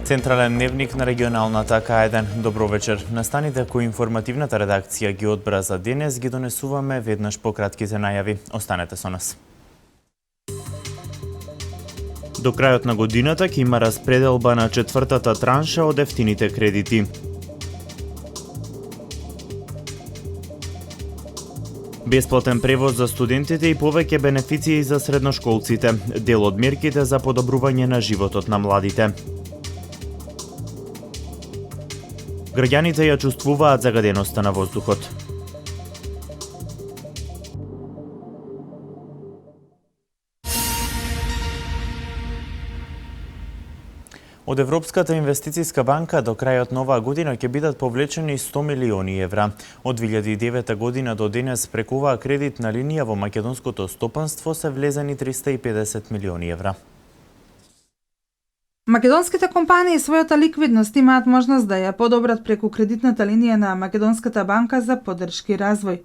Централен дневник на регионалната К1. Добро вечер. Настаните кои информативната редакција ги одбра за денес ги донесуваме веднаш по кратките најави. Останете со нас. До крајот на годината ќе има распределба на четвртата транша од ефтините кредити. Бесплатен превоз за студентите и повеќе бенефиции за средношколците, дел од мерките за подобрување на животот на младите. Граѓаните ја чувствуваат загаденоста на воздухот. Од Европската инвестициска банка до крајот на оваа година ќе бидат повлечени 100 милиони евра. Од 2009 година до денес преку оваа кредитна линија во македонското стопанство се влезени 350 милиони евра. Македонските компании својата ликвидност имаат можност да ја подобрат преку кредитната линија на Македонската банка за поддршки и развој.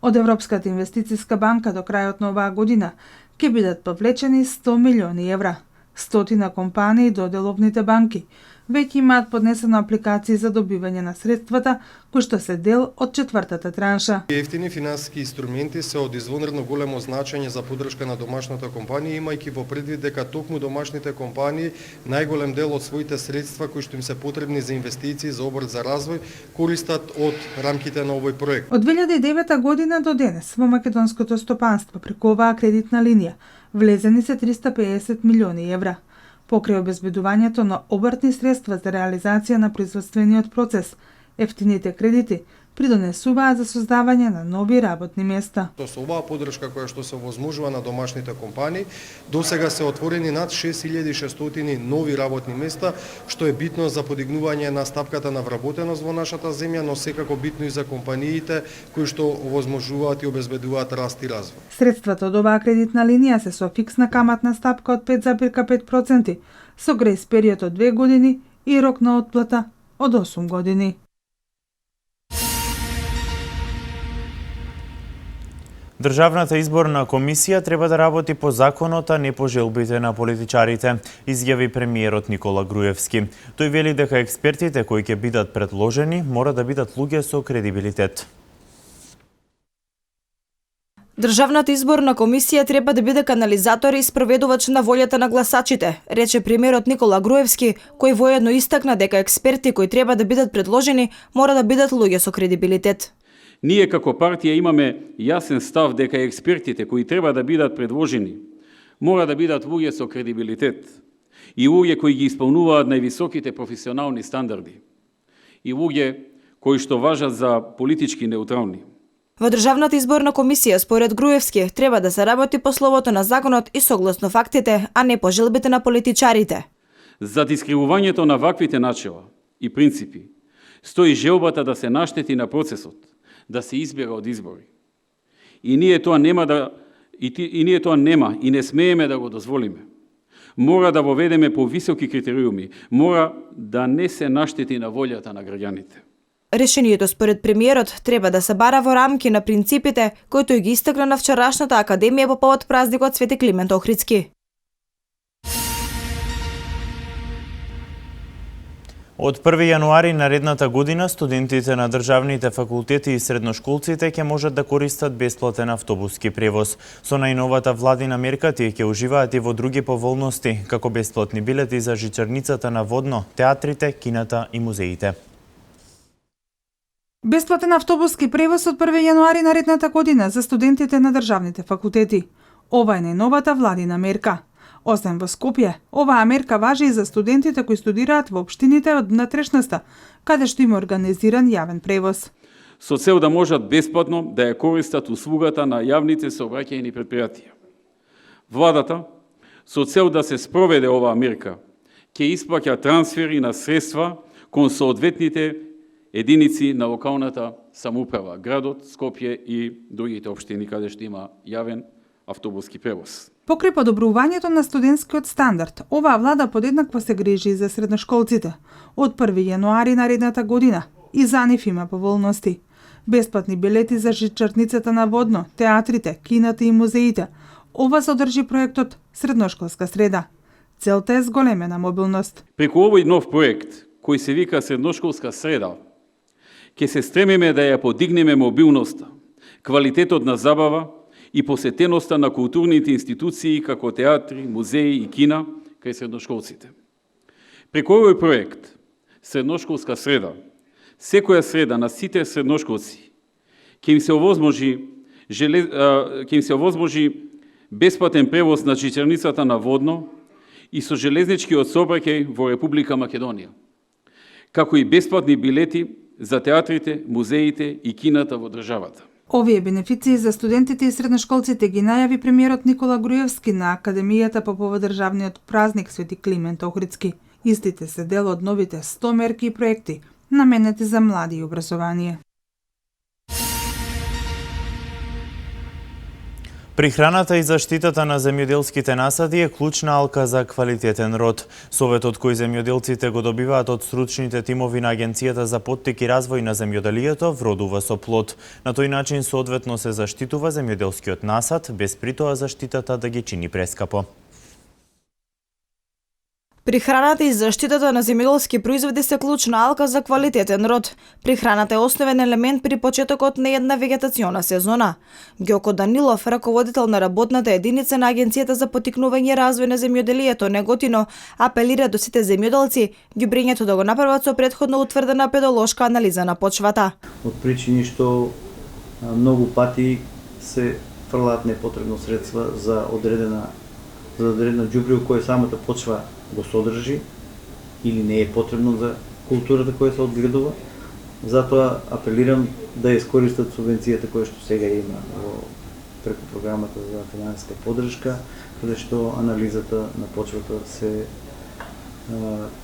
Од Европската инвестициска банка до крајот на оваа година ќе бидат повлечени 100 милиони евра. Стотина компании до деловните банки веќе имаат поднесено апликации за добивање на средствата, кои што се дел од четвртата транша. Ефтини финансиски инструменти се од извонредно големо значење за поддршка на домашната компанија, имајќи во предвид дека токму домашните компании најголем дел од своите средства кои што им се потребни за инвестиции за обрт за развој користат од рамките на овој проект. Од 2009 година до денес во македонското стопанство преку оваа кредитна линија влезени се 350 милиони евра. Покрај обезбедувањето на обртни средства за реализација на производствениот процес, ефтините кредити придонесуваат за создавање на нови работни места. Со оваа поддршка која што се овозможува на домашните компании, досега се отворени над 6600 нови работни места, што е битно за подигнување на стапката на вработеност во нашата земја, но секако битно и за компаниите кои што овозможуваат и обезбедуваат раст и развој. Средствата од оваа кредитна линија се со фиксна каматна стапка од 5,5%, со грејс период од 2 години и рок на отплата од 8 години. Државната изборна комисија треба да работи по законот, а не по желбите на политичарите, изјави премиерот Никола Груевски. Тој вели дека експертите кои ќе бидат предложени мора да бидат луѓе со кредибилитет. Државната изборна комисија треба да биде канализатор и спроведувач на волјата на гласачите, рече премиерот Никола Груевски, кој воедно истакна дека експерти кои треба да бидат предложени мора да бидат луѓе со кредибилитет. Ние како партија имаме јасен став дека експертите кои треба да бидат предложени мора да бидат луѓе со кредибилитет и луѓе кои ги исполнуваат највисоките професионални стандарди и луѓе кои што важат за политички неутрални. Во Државната изборна комисија, според Груевски, треба да се работи по словото на законот и согласно фактите, а не по желбите на политичарите. За дискривувањето на ваквите начела и принципи стои желбата да се наштети на процесот, да се избира од избори. И ние тоа нема и не смееме да го дозволиме. Мора да воведеме повисоки критериуми, мора да не се наштети на волјата на граѓаните. Решението според премиерот треба да се бара во рамки на принципите кои тој ги истакна на вчерашната академија по повод празникот Свети Климент Охридски. Од 1 јануари наредната година студентите на државните факултети и средношколците ќе можат да користат бесплатен автобуски превоз. Со најновата владина мерка тие ќе уживаат и во други поволности, како бесплатни билети за жичарницата на водно, театрите, кината и музеите. Бесплатен автобуски превоз од 1 јануари наредната година за студентите на државните факултети. Ова е најновата владина мерка. Освен во Скопје, оваа мерка важи и за студентите кои студираат во општините од внатрешноста, каде што има организиран јавен превоз. Со цел да можат бесплатно да ја користат услугата на јавните сообраќајни претпријатија. Владата, со цел да се спроведе оваа мерка, ќе исплаќа трансфери на средства кон соодветните единици на локалната самоуправа, градот, Скопје и другите општини каде што има јавен автобуски превоз. Покрај подобрувањето на студентскиот стандард, оваа влада подеднакво се грижи за средношколците. Од 1 јануари наредната година и за нив има поволности. Бесплатни билети за жичарницата на водно, театрите, кината и музеите. Ова содржи проектот Средношколска среда. Целта е зголемена мобилност. Преку овој нов проект, кој се вика Средношколска среда, ќе се стремиме да ја подигнеме мобилноста, квалитетот на забава и посетеноста на културните институции како театри, музеи и кина кај средношколците. Преку овој проект, Средношколска среда, секоја среда на сите средношколци ќе им се овозможи бесплатен превоз на чичерницата на водно и со железничкиот сообраќај во Република Македонија, како и бесплатни билети за театрите, музеите и кината во државата. Овие бенефиции за студентите и средношколците ги најави премиерот Никола Груевски на Академијата по повод државниот празник Свети Климент Охридски. Истите се дел од новите 100 мерки и проекти наменети за млади и образование. Прихраната и заштитата на земјоделските насади е клучна алка за квалитетен род. Советот кој земјоделците го добиваат од стручните тимови на Агенцијата за поттик и развој на земјоделието вродува со плод. На тој начин соодветно се заштитува земјоделскиот насад, без при тоа заштитата да ги чини прескапо. Прихраната и заштитата на земјоделски производи се клучна алка за квалитетен род. Прихраната е основен елемент при почетокот на една вегетациона сезона. Ѓоко Данилов, раководител на работната единица на Агенцијата за поттикнување и развој на земјоделието Неготино, апелира до сите земјоделци ѓубрењето да го направат со претходно утврдена педолошка анализа на почвата. Од причини што многу пати се фрлаат непотребно средства за одредено ѓубриво кое самата почва го содржи или не е потребно за културата која се одгледува. Затоа апелирам да искористат субвенцијата која што сега има преку програмата за финансиска поддршка, каде што анализата на почвата се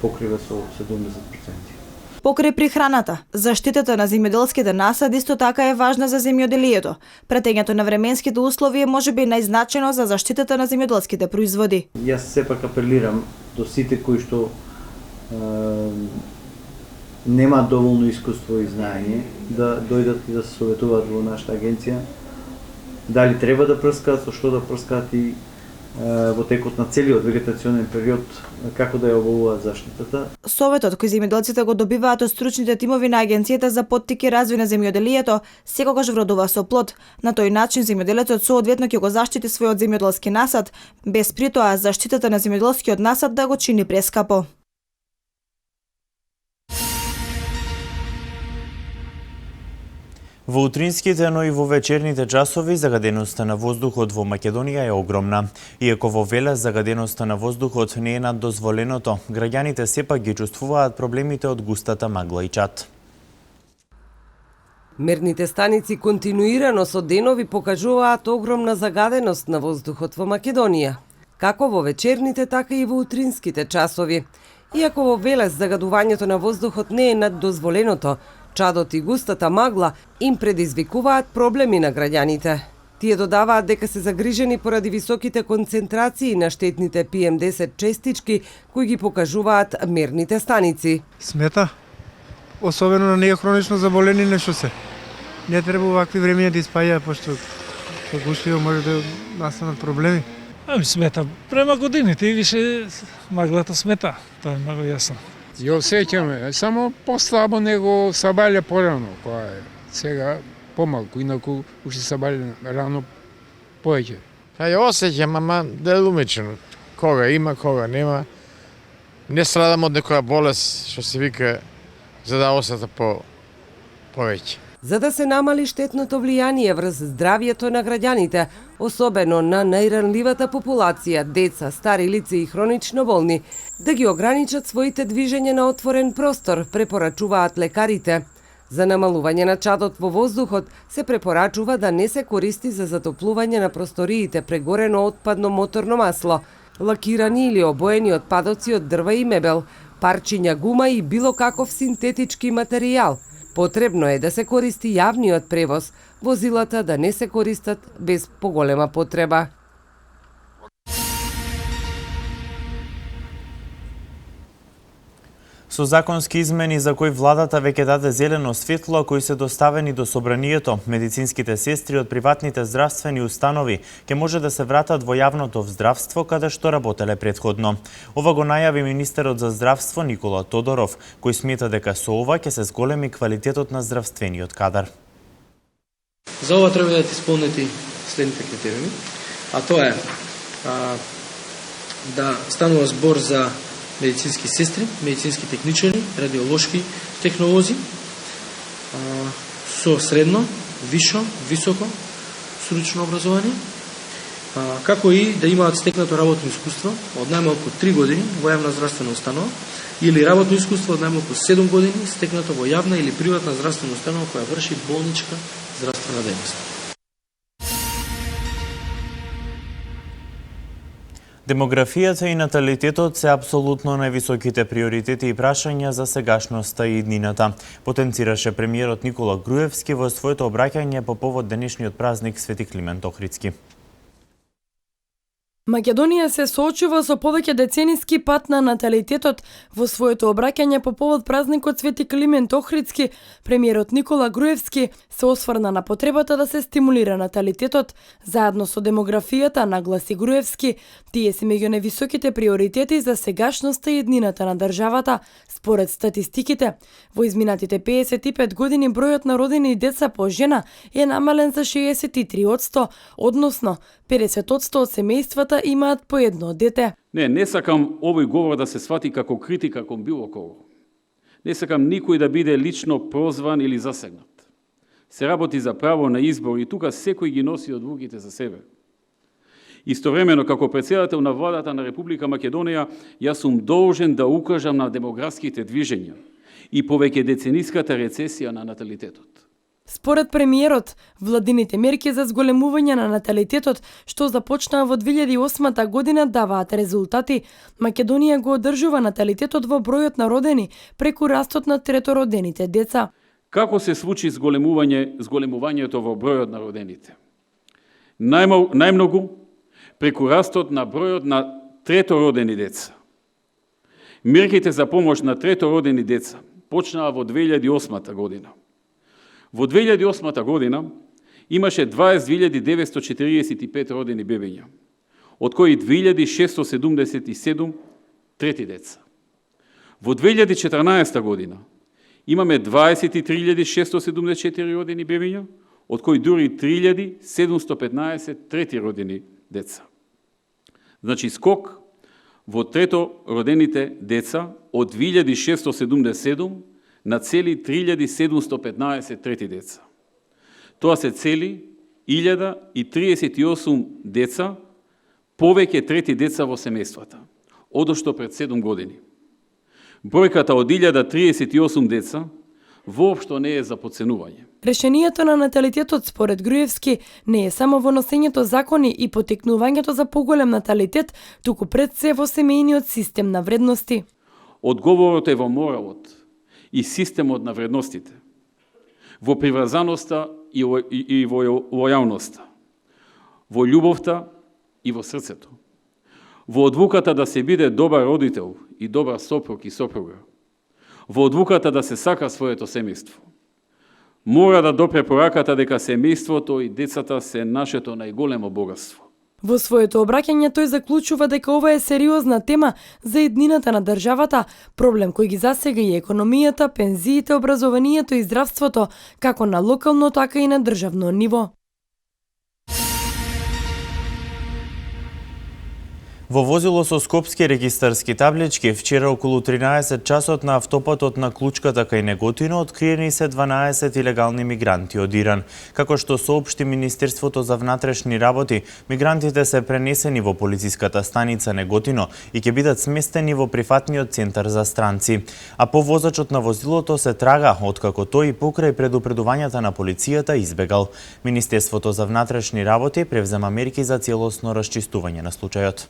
покрива со 70%. Покрај прихраната, заштитата на земјоделските насади исто така е важна за земјоделието. Пратењето на временските услови е можеби најзначено за заштитата на земјоделските производи. Јас сепак апелирам до сите кои што немаат доволно искуство и знаење да дојдат и да се советуваат во нашата агенција. Дали треба да прскаат, со што да прскаат и во текот на целиот вегетационен период како да ја оболуваат заштитата. Советот кој земјоделците го добиваат од стручните тимови на Агенцијата за поттик и развој на земјоделието секогаш вродува со плод. На тој начин земјоделецот соодветно ќе го заштити својот земјоделски насад, без при тоа заштитата на земјоделскиот насад да го чини прескапо. Во утринските, но и во вечерните часови загаденоста на воздухот во Македонија е огромна. Иако во Велес загаденоста на воздухот не е над дозволеното, граѓаните сепак ги чувствуваат проблемите од густата магла и чад. Мерните станици континуирано со денови покажуваат огромна загаденост на воздухот во Македонија, како во вечерните, така и во утринските часови. Иако во Велес загадувањето на воздухот не е над дозволеното, чадот и густата магла им предизвикуваат проблеми на граѓаните. Тие додаваат дека се загрижени поради високите концентрации на штетните PM10 честички кои ги покажуваат мерните станици. Смета, особено на неја хронично заболени нешто се. Не треба вакви времења да испаѓаат, пошто со гушливо може да настанат проблеми. Смета према годините и више маглата смета, тоа е многу јасно. Ја осеќаме, само послабо него сабале порано, која е сега помалку, инаку уште сабале рано поеќе. Ја осеќам, ама делумично. Кога има, кога нема. Не страдам од некоја болест, што се вика, за да осета повеќе. За да се намали штетното влијание врз здравјето на граѓаните, особено на најранливата популација, деца, стари лица и хронично болни, да ги ограничат своите движења на отворен простор, препорачуваат лекарите. За намалување на чадот во воздухот се препорачува да не се користи за затоплување на просториите прегорено отпадно моторно масло, лакирани или обоени отпадоци од дрва и мебел, парчиња гума и било каков синтетички материјал. Потребно е да се користи јавниот превоз, возилата да не се користат без поголема потреба. Со законски измени за кои владата веќе даде зелено светло, кои се доставени до собранието, медицинските сестри од приватните здравствени установи ќе може да се вратат во јавното здравство каде што работеле претходно. Ова го најави министерот за здравство Никола Тодоров, кој смета дека со ова ќе се зголеми квалитетот на здравствениот кадар. За ова треба да исполнети следните критериуми, а тоа е да станува збор за медицински сестри, медицински техничари, радиолошки технолози со средно, вишо, високо стручно образование, како и да имаат стекнато работно искуство од најмалку 3 години во јавна здравствена установа или работно искуство од најмалку 7 години стекнато во јавна или приватна здравствена установа која врши болничка здравствена дејност. Демографијата и наталитетот се апсолутно највисоките приоритети и прашања за сегашноста и иднината, потенцираше премиерот Никола Груевски во своето обраќање по повод денешниот празник Свети Климент Охридски. Македонија се соочува со повеќе децениски пат на наталитетот. Во своето обраќање по повод празникот Свети Климент Охридски, премиерот Никола Груевски се осврна на потребата да се стимулира наталитетот. Заедно со демографијата, нагласи Груевски, тие се меѓу највисоките приоритети за сегашноста и иднината на државата. Според статистиките, во изминатите 55 години бројот на родени деца по жена е намален за 63%, односно 50% од семејствата имаат по едно дете. Не сакам овој говор да се свати како критика кон било кого. Не сакам никој да биде лично прозван или засегнат. Се работи за право на избор и тука секој ги носи одлуките за себе. Истовремено, како претседател на владата на Република Македонија, јас сум должен да укажам на демографските движења и повеќе децениската рецесија на наталитетот. Според премиерот, владините мерки за зголемување на наталитетот, што започнаа во 2008 година, даваат резултати. Македонија го одржува наталитетот во бројот на родени преку растот на третородените деца. Како се случи зголемувањето во бројот на родените? Најмногу преку растот на бројот на третородени деца. Мерките за помош на третородени деца почнаа во 2008 година. Во 2008 година имаше 22.945 родени бебиња, од кои 2677 трети деца. Во 2014 година имаме 23.674 родени бебиња, од кои дури 3.715 трети родени деца. Значи скок во трето родените деца од 2677 на цели 3715 трети деца. Тоа се цели 1038 деца, повеќе трети деца во семејствата, одошто пред 7 години. Бројката од 1038 деца воопшто не е за подценување. Решението на наталитетот, според Груевски, не е само во носењето закони и потекнувањето за поголем наталитет, туку пред се во семејниот систем на вредности. Одговорот е во моралот и системот на вредностите, во приврзаноста и во лојалноста, во љубовта и во срцето, во одлуката да се биде добар родител и добар сопруг и сопруга, во одлуката да се сака своето семејство. Мора да допре пораката дека семејството и децата се нашето најголемо богатство. Во своето обраќање тој заклучува дека ова е сериозна тема за иднината на државата, проблем кој ги засега и економијата, пензиите, образованието и здравството, како на локално, така и на државно ниво. Во возило со скопски регистарски таблички вчера околу 13 часот на автопатот на Клучката кај Неготино откриени се 12 илегални мигранти од Иран. Како што соопшти Министерството за внатрешни работи, мигрантите се пренесени во полициската станица Неготино и ќе бидат сместени во прифатниот центар за странци. А по возачот на возилото се трага, откако тој покрај предупредувањата на полицијата избегал. Министерството за внатрешни работи превзема мерки за целосно расчистување на случајот.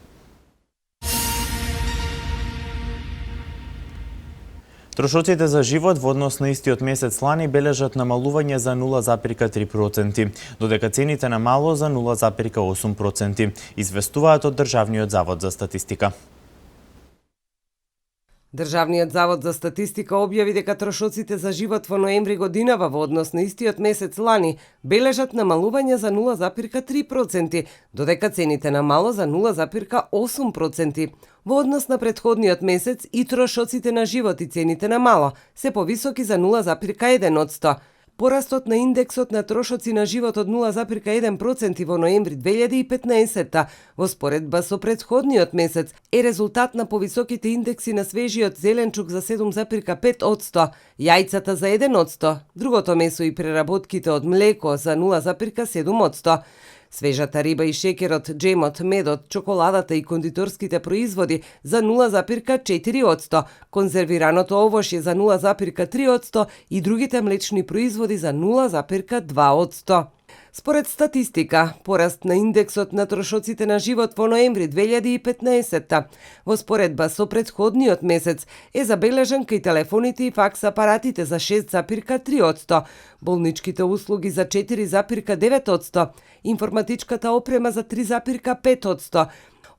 Трошоците за живот во однос на истиот месец лани бележат намалување за 0,3%, додека цените на мало за 0,8%, известуваат од Државниот завод за статистика. Државниот завод за статистика објави дека трошоците за живот во ноември годинава во однос на истиот месец лани бележат намалување за 0,3%, додека цените на мало за 0,8%. Во однос на претходниот месец и трошоците на живот и цените на мало се повисоки за 0,1%. Порастот на индексот на трошоци на живот од 0,1% во ноември 2015 во споредба со претходниот месец е резултат на повисоките индекси на свежиот зеленчук за 7,5%, јајцата за 1%, другото месо и преработките од млеко за 0,7%. Свежата риба и шекерот, джемот, медот, чоколадата и кондиторските производи за 0,4%, конзервираното овошје за 0,3% и другите млечни производи за 0,2%. Според статистика, пораст на индексот на трошоците на живот во ноември 2015 во споредба со претходниот месец е забележан кај телефоните и факс апаратите за 6,3%, болничките услуги за 4,9%, информатичката опрема за 3,5%,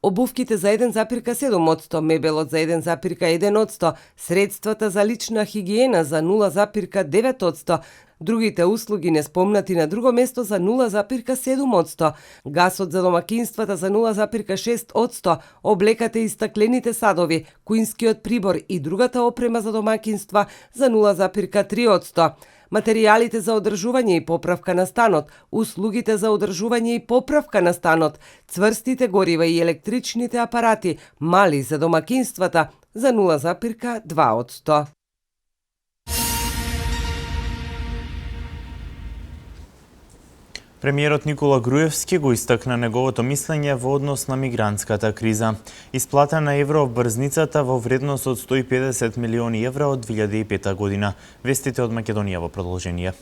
обувките за 1,7%, мебелот за 1,1%, средствата за лична хигиена за 0,9%, другите услуги неспомнати на друго место за 0,7%, гасот за домакинствата за 0,6%, облеката и стаклените садови, куинскиот прибор и другата опрема за домакинства за 0,3%. Материјалите за одржување и поправка на станот, услугите за одржување и поправка на станот, цврстите горива и електричните апарати, мали за домакинствата за 0,2%. Премиерот Никола Груевски го истакна неговото мислење во однос на мигрантската криза. Исплатена евроврзницата во вредност од 150 милиони евра од 2005 година. Вестите од Македонија во продолжение.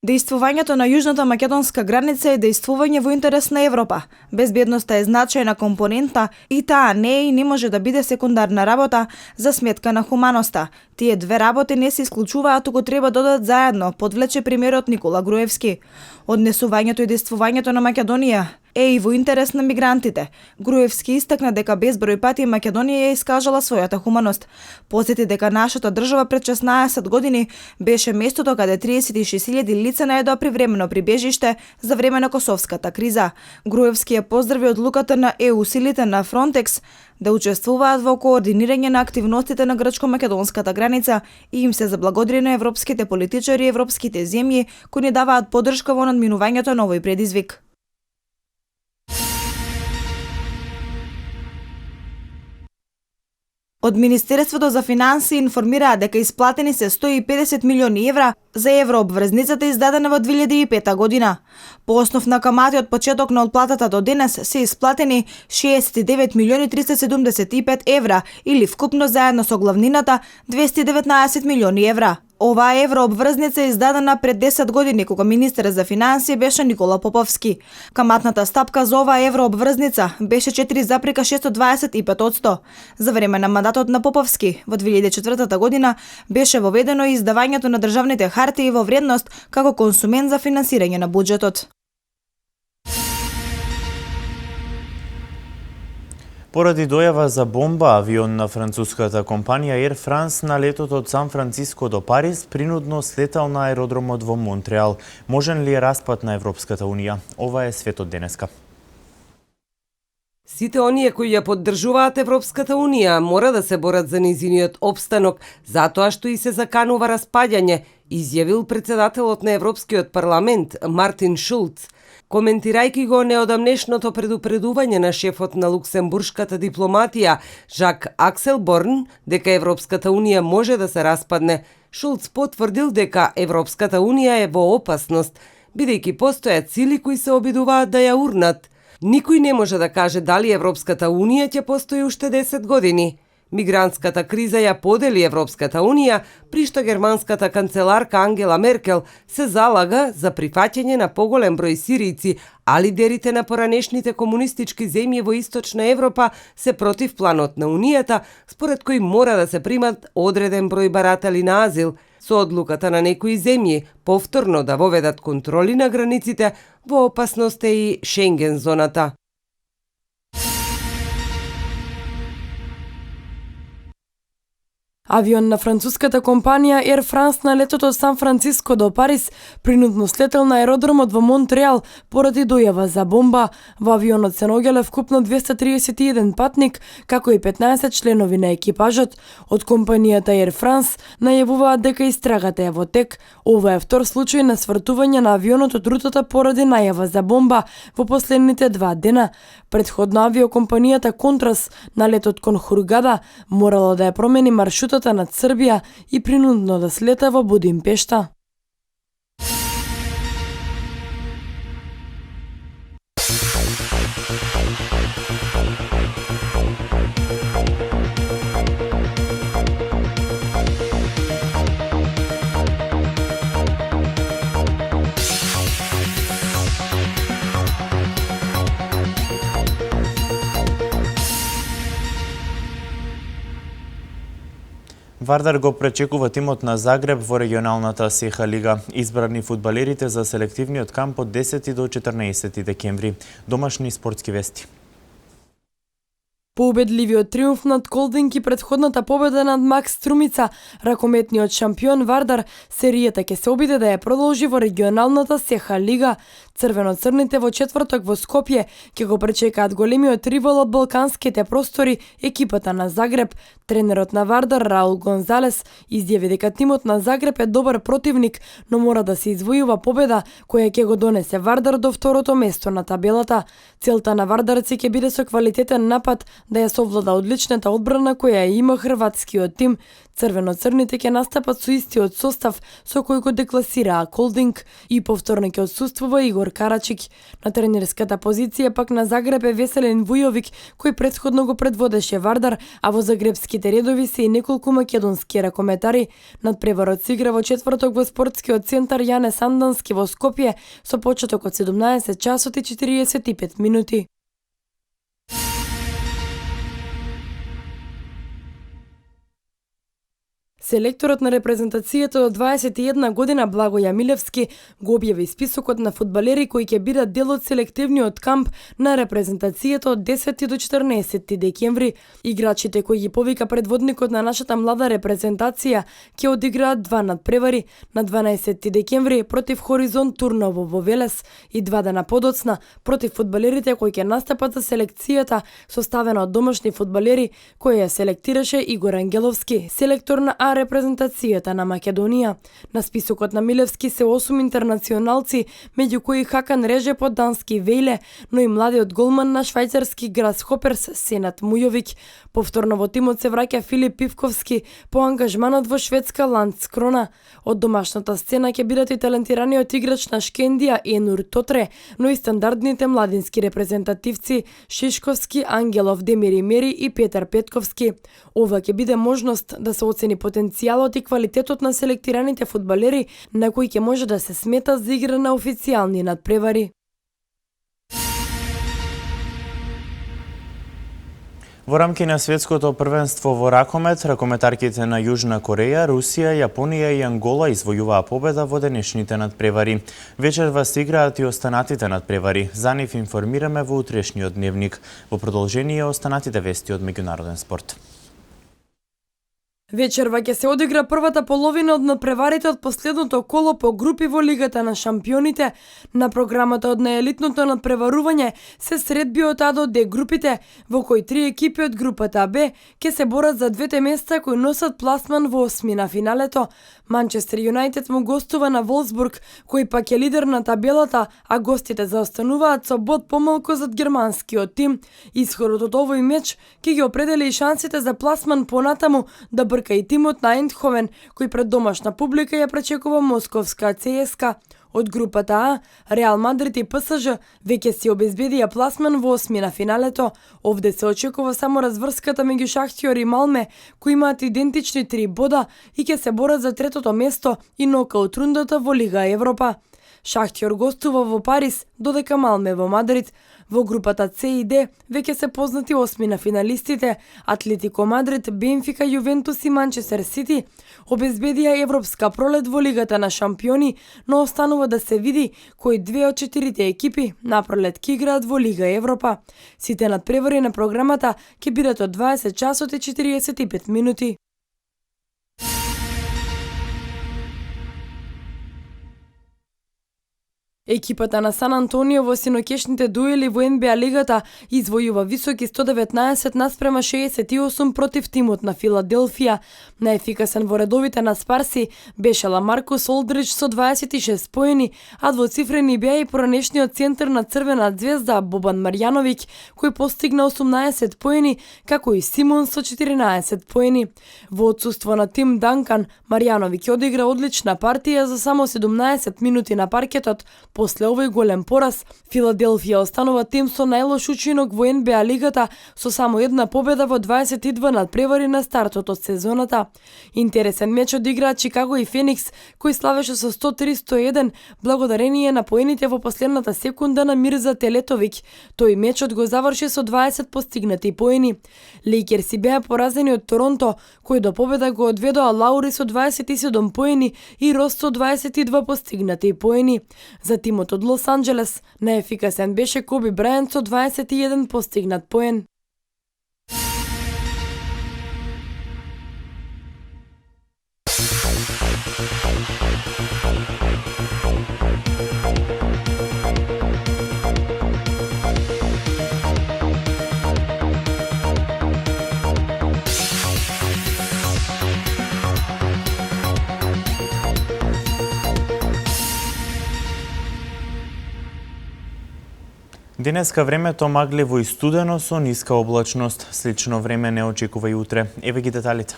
Дејствувањето на јужната македонска граница е дејствување во интерес на Европа. Безбедноста е значајна компонента и таа не е и не може да биде секундарна работа за сметка на хуманоста. Тие две работи не се исклучуваат, туку треба да одат заедно, подвлече премиерот Никола Груевски. Однесувањето и дејствувањето на Македонија е и во интерес на мигрантите. Груевски истакна дека безброј пати Македонија ја искажала својата хуманост. Посети дека нашата држава пред 16 години беше местото каде 36.000 лица најдоа привремено прибежиште за време на косовската криза. Груевски ја поздрави одлуката на ЕУ силите на Фронтекс да учествуваат во координирање на активностите на грчко-македонската граница и им се заблагодари на европските политичари и европските земји кои ни даваат поддршка во надминувањето на овој предизвик. Од Министерството за финансии информираа дека исплатени се 150 милиони евра за еврообврзницата издадена во 2005 година. По основ на камати од почеток на отплатата до денес се исплатени 69 милиони 375 евра или вкупно заедно со главнината 219 милиони евра. Оваа еврообврзница е издадена пред 10 години кога министер за финансии беше Никола Поповски. Каматната стапка за оваа еврообврзница беше 4,625%. За време на мандатот на Поповски во 2004 година беше воведено и издавањето на државните хартии во вредност како консумент за финансирање на буџетот. Поради дојава за бомба, авион на француската компанија Air France на летот од Сан Франциско до Париз принудно слетал на аеродромот во Монтреал. Можен ли е распад на Европската Унија? Ова е светот денеска. Сите оние кои ја поддржуваат Европската Унија мора да се борат за низиниот опстанок, затоа што и се заканува распаѓање, изјавил председателот на Европскиот парламент Мартин Шулц, коментирајќи го неодамнешното предупредување на шефот на луксембуршката дипломатија Жак Акселборн дека Европската Унија може да се распадне. Шулц потврдил дека Европската Унија е во опасност, бидејќи постојат сили кои се обидуваат да ја урнат. Никој не може да каже дали Европската Унија ќе постои уште 10 години. Мигрантската криза ја подели Европската Унија, при што германската канцеларка Ангела Меркел се залага за прифаќање на поголем број сиријци, а лидерите на поранешните комунистички земји во Источна Европа се против планот на Унијата, според кој мора да се примат одреден број баратали на азил, со одлуката на некои земји повторно да воведат контроли на границите, во опасност е и Шенген зоната. Авион на француската компанија Air France на летото од Сан Франциско до Париз принудно слетел на аеродромот во Монтреал поради дојава за бомба. Во авионот се наоѓале вкупно 231 патник, како и 15 членови на екипажот. Од компанијата Air France најавуваат дека истрагата е во тек. Ова е втор случај на свртување на авионот од рутата поради најава за бомба во последните 2 дена. Претходно авиокомпанијата Контрас на летот кон Хургада морало да ја промени маршрутот над Србија и принудно да слета во Будимпешта. Вардар го пречекува тимот на Загреб во регионалната Сеха лига. Избрани фудбалерите за селективниот камп од 10 до 14 декември. Домашни спортски вести. Поубедливиот триумф над Колдинг и претходната победа над Макс Струмица, ракометниот шампион Вардар, серијата ќе се обиде да ја продолжи во регионалната Сеха лига. Црвено-црните во четврток во Скопје ќе го пречекаат големиот ривал од балканските простори, екипата на Загреб. Тренерот на Вардар Раул Гонзалес изјави дека тимот на Загреб е добар противник, но мора да се извојува победа која ќе го донесе Вардар до второто место на табелата. Целта на вардарци ќе биде со квалитетен напад да ја совлада одличната одбрана која има хрватскиот тим. Црвено-црните ќе настапат со истиот состав со кој го декласираа Колдинг и повторно ќе отсуствува Игор Карачик. На тренерската позиција пак на Загреб е Веселин Вујовик, кој претходно го предводеше Вардар, а во загребските редови се и неколку македонски ракометари. Надпреварот се игра во четврток во спортскиот центар Јане Сандански во Скопје со почеток од 17 часот и 45 минути. Селекторот на репрезентацијата до 21 година Благо Јамилевски го објави списокот на фудбалери кои ќе бидат дел од селективниот камп на репрезентацијата од 10 до 14 декември. Играчите кои ги повика предводникот на нашата млада репрезентација ќе одиграат 2 надпревари на 12 декември против Хоризонт Турново во Велес и 2 дена подоцна против фудбалерите кои ќе настапат за селекцијата составена од домашни фудбалери кои ја селектираше Игор Ангеловски, селектор на репрезентацијата на Македонија. На списокот на Милевски се 8 интернационалци, меѓу кои Хакан Режеп од дански Вејле, но и младиот голман на швајцарски Грасхоперс Сенат Мујовик. Повторно во тимот се враќа Филип Пивковски по ангажманот во шведска Ландскрона. Од домашната сцена ќе бидат и талентираниот играч на Шкендија Енур Тотре, но и стандардните младински репрезентативци Шишковски, Ангелов, Демири Мери и Петар Петковски. Ова ќе биде можност да се оцени потенцијалот и квалитетот на селектираните фудбалери на кои ќе може да се смета за игра на официјални надпревари. Во рамки на светското првенство во ракомет, ракометарките на Јужна Кореја, Русија, Јапонија и Ангола извојуваа победа во денешните надпревари. Вечерва се играат и останатите надпревари. За нив информираме во утрешниот дневник. Во продолжение останатите вести од меѓународен спорт. Вечерва ќе се одигра првата половина од надпреварите од последното коло по групи во Лигата на шампионите. На програмата од наелитното надпреварување се средби од А до Д групите, во кои 3 екипи од групата Б ќе се борат за двете места кои носат пласман во осми на финалето. Манчестер Юнајтед му гостува на Волсбург, кој пак е лидер на табелата, а гостите заостануваат со бод помалку зад германскиот тим. Исходот од овој меч ќе ги определи и шансите за пласман понатаму да брка и тимот на Ейндховен, кој пред домашна публика ја пречекува московска ЦСКА. Од групата А, Реал Мадрид и ПСЖ веќе си обезбедија пласман во осми на финалето. Овде се очекува само разврската меѓу Шахтјор и Малме, кои имаат идентични 3 бода и ќе се борат за третото место и нокаут рундата во Лига Европа. Шахтјор гостува во Париз, додека Малме во Мадрид. Во групата С и Д веќе се познати осми на финалистите Атлетико Мадрид, Бенфика, Јувентус и Манчестер Сити обезбедија европска пролет во Лигата на шампиони, но останува да се види кои 2 од 4 екипи на пролет ќе играат во Лига Европа. Сите надпревари на програмата ќе бидат од 20 часот и 45 минути. Екипата на Сан Антонио во синокешните дуели во НБА лигата извојува високи 119 наспрема 68 против тимот на Филаделфија. Најефикасен во редовите на Спарси беше Ламаркус Олдридж со 26 поени, а двоцифрени беа и поранешниот центар на Црвена звезда Бобан Марјановиќ, кој постигна 18 поени, како и Симон со 14 поени. Во отсуство на Тим Данкан, Марјановиќ одигра одлична партија за само 17 минути на паркетот. После овој голем пораз, Филаделфија останува тим со најлош учинок во НБА лигата со само една победа во 22 надпревари на стартот од сезоната. Интересен меч одиграа Чикаго и Феникс, кој славеше со 103-101 благодарение на поените во последната секунда на Мирза Телетовиќ. Тој мечот го заврши со 20 постигнати поени. Лейкерси беа поразени од Торонто, кој до победа го одведоа Лаури со 27 поени и Рос со 22 постигнати поени. За тимот од Лос Анџелес најефикасен беше Коби Брајант со 21 постигнат поен. Денеска времето магливо и студено со ниска облачност. Слично време не очекува и утре. Еве ги деталите.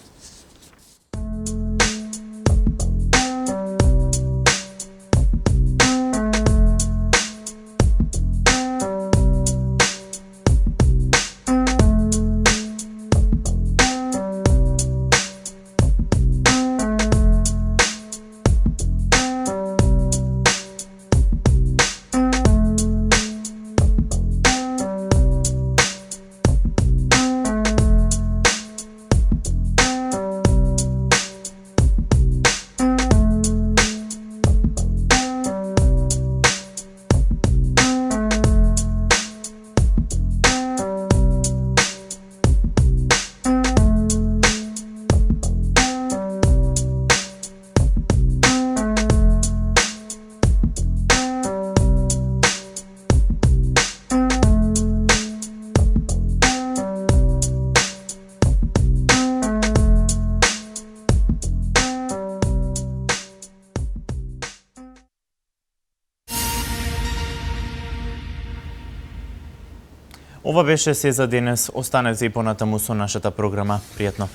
Ова беше се за денес. Останете и понатаму со нашата програма. Пријатно.